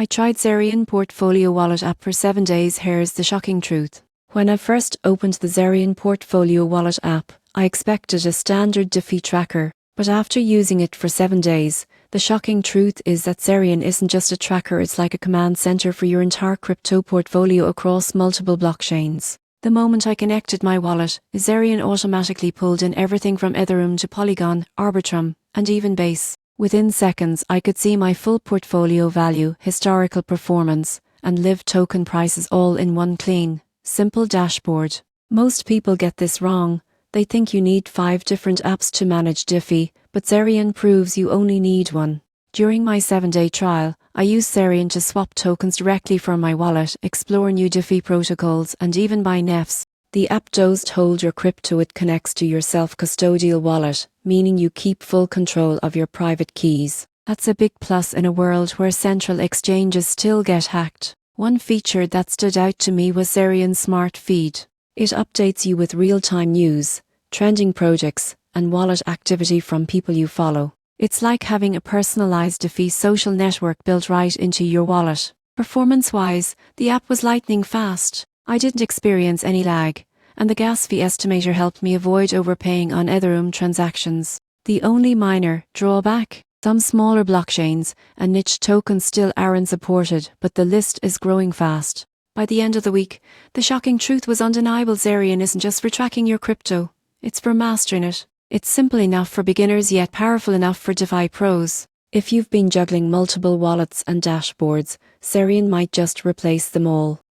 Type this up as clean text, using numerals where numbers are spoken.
I tried Zerion Portfolio Wallet app for 7 days. Here's the shocking truth. When I first opened the Zerion Portfolio Wallet app, I expected a standard DeFi tracker, but after using it for 7 days, the shocking truth is that Zerion isn't just a tracker, it's like a command center for your entire crypto portfolio across multiple blockchains. The moment I connected my wallet, Zerion automatically pulled in everything from Ethereum to Polygon, Arbitrum, and even Base. Within seconds, I could see my full portfolio value, historical performance, and live token prices all in one clean, simple dashboard. Most people get this wrong. They think you need 5 different apps to manage DeFi, but Zerion proves you only need one. During my 7-day trial, I used Zerion to swap tokens directly from my wallet, explore new DeFi protocols, and even buy NFTs. The app doesn't hold your crypto, it connects to your self-custodial wallet, meaning you keep full control of your private keys. That's a big plus in a world where central exchanges still get hacked. One feature that stood out to me was Zerion's Smart Feed. It updates you with real-time news, trending projects, and wallet activity from people you follow. It's like having a personalized DeFi social network built right into your wallet. Performance-wise, the app was lightning fast. I didn't experience any lag, and the gas fee estimator helped me avoid overpaying on Ethereum transactions. The only minor drawback: some smaller blockchains and niche tokens still aren't supported, but the list is growing fast. By the end of the week, the shocking truth was undeniable. Zerion isn't just for tracking your crypto, it's for mastering it. It's simple enough for beginners yet powerful enough for DeFi pros. If you've been juggling multiple wallets and dashboards, Zerion might just replace them all.